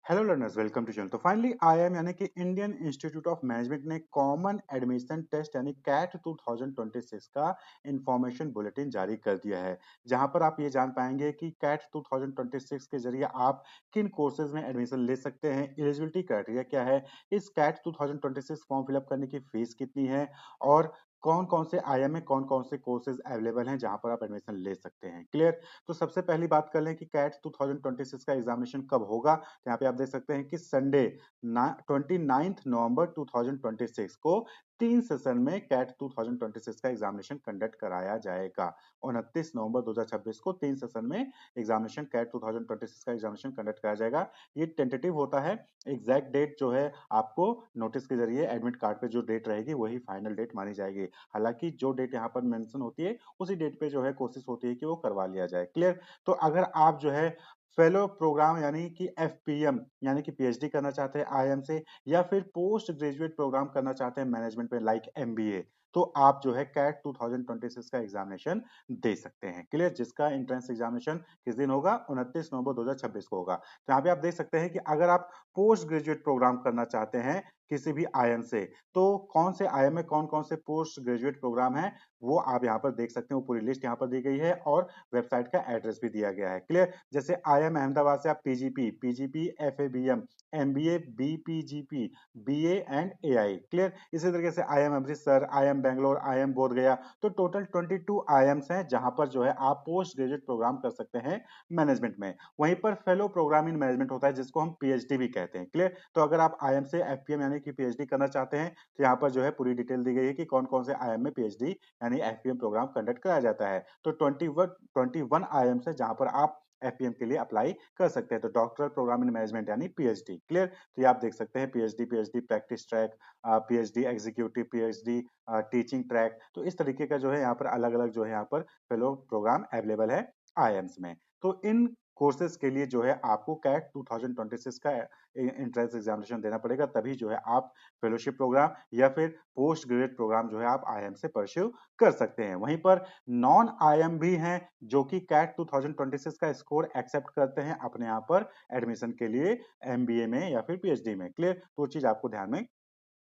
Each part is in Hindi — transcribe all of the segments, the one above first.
Hello learners, welcome to channel. तो फाइनली आईएम यानी कि इंडियन इंस्टीट्यूट ऑफ मैनेजमेंट ने कॉमन एडमिशन टेस्ट यानी कैट 2026 का इंफॉर्मेशन बुलेटिन जारी कर दिया है, जहां पर आप ये जान पाएंगे कि कैट 2026 के जरिए आप किन कोर्सेज में एडमिशन ले सकते हैं, एलिजिबिलिटी क्राइटेरिया क्या है, इस कैट 2026 फॉर्म फिलअप करने की फीस कितनी है और कौन कौन से आईएम में कौन कौन से कोर्सेज अवेलेबल हैं जहां पर आप एडमिशन ले सकते हैं। क्लियर। तो सबसे पहली बात कर लें कि कैट 2026 का एग्जामिनेशन कब होगा। तो यहाँ पे आप देख सकते हैं कि संडे 29 नवंबर 2026 को 3 सेशन में कैट 2026 का एग्जामिनेशन कंडक्ट कराया जाएगा। 29 नवंबर 2026 को 3 सेशन में एग्जामिनेशन कैट 2026 का एग्जामिनेशन कंडक्ट कराया जाएगा। ये टेंटेटिव होता है, एग्जैक्ट डेट जो है आपको नोटिस के जरिए एडमिट कार्ड पे जो डेट रहेगी वही फाइनल डेट मानी जाएगी। हालांकि जो डेट यहाँ पर मेंशन होती है उसी डेट पे जो है कोशिश होती है कि वो करवा लिया जाए। क्लियर। तो अगर आप जो है फेलो प्रोग्राम यानी कि एफपीएम यानी कि पीएचडी करना चाहते हैं आईएम से, या फिर पोस्ट ग्रेजुएट प्रोग्राम करना चाहते हैं मैनेजमेंट में लाइक एमबीए, तो आप जो है कैट 2026 का एग्जामिनेशन दे सकते हैं। क्लियर। जिसका एंट्रेंस एग्जामिनेशन किस दिन होगा? 29 नवंबर 2026 को होगा। तो यहाँ पे आप देख सकते हैं कि अगर आप पोस्ट ग्रेजुएट प्रोग्राम करना चाहते हैं किसी भी आईएम से, तो कौन से आईएम में कौन कौन से पोस्ट ग्रेजुएट प्रोग्राम है वो आप यहाँ पर देख सकते हैं। वो पूरी लिस्ट यहाँ पर दी गई है और वेबसाइट का एड्रेस भी दिया गया है। क्लियर। जैसे आईएम अहमदाबाद से आप PGP, FABM, MBA, BPGP, BA and AI. Clear. इसी तरीके से IIM Amritsar, IIM Bangalore, IIM Bodh Gaya, तो टोटल 22 आईएम्स हैं जहां पर जो है आप पोस्ट ग्रेजुएट प्रोग्राम कर सकते हैं मैनेजमेंट में। वहीं पर फेलो प्रोग्राम इन मैनेजमेंट होता है जिसको हम पीएचडी भी कहते हैं। क्लियर। तो अगर आप आईएम से एफपीएम यानी कि पीएचडी करना चाहते हैं तो यहाँ पर जो है पूरी डिटेल दी गई है कि कौन कौन से आईएम में पीएचडी यानी एफपीएम प्रोग्राम कंडक्ट कराया जाता है। तो 21 आईएम है जहां पर आप एफपीएम के लिए अप्लाई कर सकते हैं। तो डॉक्टरल प्रोग्राम इन मैनेजमेंट यानी पीएचडी। क्लियर। तो ये आप देख सकते हैं PhD, PhD practice track, PhD executive, PhD teaching track. तो इस तरीके का जो है यहाँ पर अलग अलग जो है यहाँ पर फेलो प्रोग्राम अवेलेबल है आईएम्स में। तो इन कोर्सेज के लिए जो है आपको कैट 2026 का एंट्रेंस एग्जामिनेशन देना पड़ेगा, तभी जो है आप फेलोशिप प्रोग्राम या फिर पोस्ट ग्रेजुएट प्रोग्राम जो है आप आईएम से परस्यू कर सकते हैं। वहीं पर नॉन आईएम भी हैं जो कि कैट 2026 का स्कोर एक्सेप्ट करते हैं अपने यहाँ पर एडमिशन के लिए एमबीए में या फिर पीएचडी में। क्लियर। तो चीज आपको ध्यान में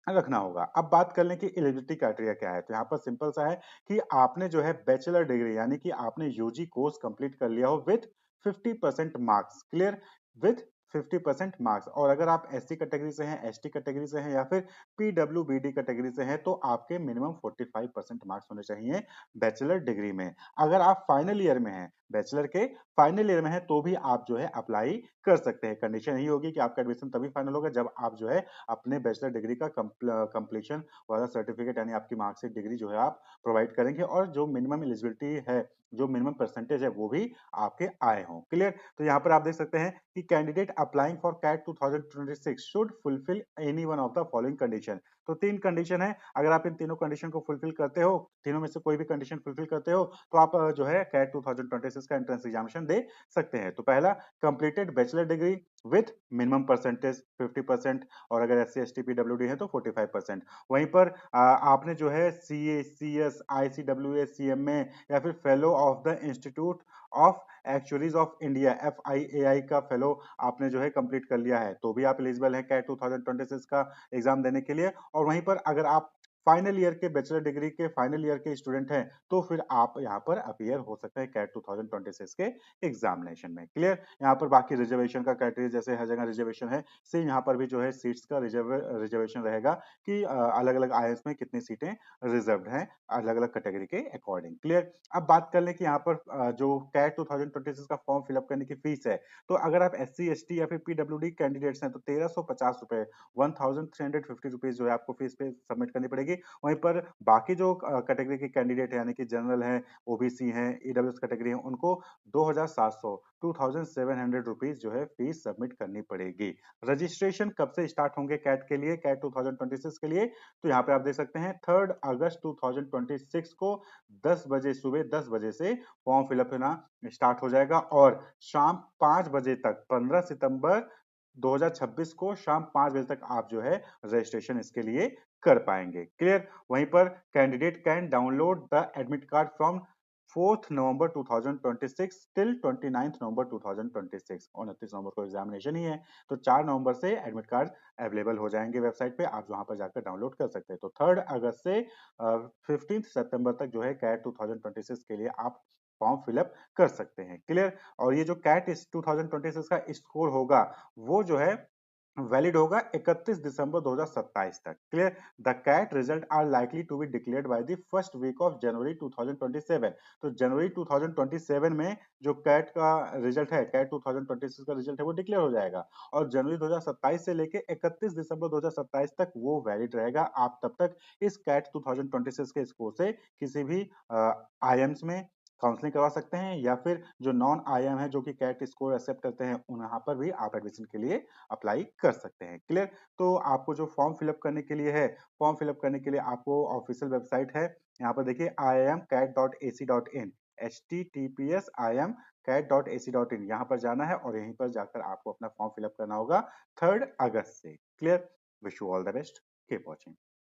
रखना होगा। अब बात कर लें कि एलिजिबिलिटी क्राइटेरिया क्या है। तो यहाँ पर सिंपल सा है कि आपने जो है बैचलर डिग्री यानी कि आपने यूजी कोर्स कंप्लीट कर लिया हो with 50% marks. Clear. With 50% marks. और अगर आप एससी कैटेगरी से हैं, एसटी कैटेगरी से हैं या फिर पीडब्ल्यूबीडी कैटेगरी से हैं तो आपके मिनिमम 45% मार्क्स होने चाहिए बैचलर डिग्री में। अगर आप फाइनल ईयर में हैं, बैचलर के फाइनल ईयर में है, तो भी आप जो है अप्लाई कर सकते हैं। कंडीशन यही होगी कि आपका एडमिशन तभी फाइनल होगा जब आप जो है अपने बैचलर डिग्री का कंप्लीशन वाला सर्टिफिकेट यानी आपकी मार्कशीट डिग्री जो है आप प्रोवाइड करेंगे, और जो मिनिमम एलिजिबिलिटी है, जो मिनिमम परसेंटेज है वो भी आपके आए हों। क्लियर। तो यहाँ पर आप देख सकते हैं कि candidate applying for CAT 2026 should fulfil any one of the following condition. तो 3 कंडीशन है, अगर आप इन तीनों कंडीशन को फुलफिल करते हो, तीनों में से कोई भी कंडीशन फुलफिल करते हो, तो आप जो है कैट 2026 का एंट्रेंस एग्जामिनेशन दे सकते हैं। तो पहला, completed bachelor degree with minimum percentage 50%, और अगर S C S T PWD है तो 45%। वहीं पर आपने जो है C A C S I C W S C M में या फिर fellow of the institute of actuaries of India F I A I का फेलो आपने जो है कंप्लीट कर लिया है, तो भी आप एलिजिबल है कैट 2026 का एग्जाम देने के लिए। और वहीं पर अगर आप फाइनल ईयर के बैचलर डिग्री के फाइनल ईयर के स्टूडेंट हैं तो फिर आप यहाँ पर अपीयर हो सकते हैं कैट 2026 के एग्जामिनेशन में। क्लियर। यहाँ पर बाकी रिजर्वेशन का क्राइटेरिया जैसे हर जगह रिजर्वेशन है, सेम यहाँ पर भी जो है सीट्स का रिजर्वेशन रहेगा कि अलग अलग आईएएस में कितनी सीटें रिजर्व्ड हैं अलग अलग कैटेगरी के अकॉर्डिंग। क्लियर। अब बात कर लें कि यहाँ पर जो कैट 2026 का फॉर्म फिलअप करने की फीस है, तो अगर आप एस सी एस टी या फिर पीडब्ल्यूडी कैंडिडेट्स हैं तो 1350 रुपए 1350 रुपीज जो है आपको फीस पे सबमिट करनी पड़ेगी। वहीं पर बाकी जो कैटेगरी के कैंडिडेट है यानी कि जनरल है, ओबीसी है, ईडब्ल्यूएस कैटेगरी है, उनको 2700 2700 रुपीज जो है फीस सबमिट करनी पड़ेगी। रजिस्ट्रेशन कब से स्टार्ट होंगे कैट के लिए, कैट 2026 के लिए? तो यहाँ पे आप देख सकते हैं 3 अगस्त 2026 को 10 बजे, सुबह 10 बजे से फॉर्म फिलअप होना स्टार्ट हो जाएगा, और शाम 5 बजे तक 15 सितंबर 2026 को शाम 5 बजे तक आप जो है रजिस्ट्रेशन इसके लिए कर पाएंगे। क्लियर। वहीं पर candidate can download the admit card from 4th November 2026 till 29th नवंबर 2026। 29 नवंबर को एग्जामिनेशन ही है, तो 4 नवंबर से एडमिट कार्ड अवेलेबल हो जाएंगे वेबसाइट पे, आप वहां पर जाकर डाउनलोड कर सकते हैं। तो 3 अगस्त से 15 सितंबर तक जो है कैट 2026 के लिए आप फॉर्म फिलअप कर सकते हैं। क्लियर। और ये जो कैट इस 2026 का स्कोर होगा वो जो है वैलिड होगा 31 दिसंबर 2027 तक। Clear. The CAT result are likely to be declared by the first week of January 2027। तो जनवरी 2027 में जो कैट का रिजल्ट है, कैट 2026 का रिजल्ट है वो डिक्लेयर हो जाएगा, और जनवरी 2027 से लेके 31 दिसंबर 2027 तक वो वैलिड रहेगा। आप तब तक इस कैट 2026 के स्कोर से किसी भी आईएम्स में काउंसलिंग करवा सकते हैं, या फिर जो नॉन आईएम है जो कि कैट स्कोर एक्सेप्ट करते हैं वहां पर भी आप एडमिशन के लिए अप्लाई कर सकते हैं। क्लियर। तो आपको जो फॉर्म फिलअप करने के लिए है, फॉर्म फिलअप करने के लिए आपको ऑफिशियल वेबसाइट है, यहाँ पर देखिए iamcat.ac.in, https iamcat.ac.in, यहाँ पर जाना है और यहीं पर जाकर आपको अपना फॉर्म फिलअप करना होगा 3 अगस्त से। Clear. Wish you all the best. Keep watching.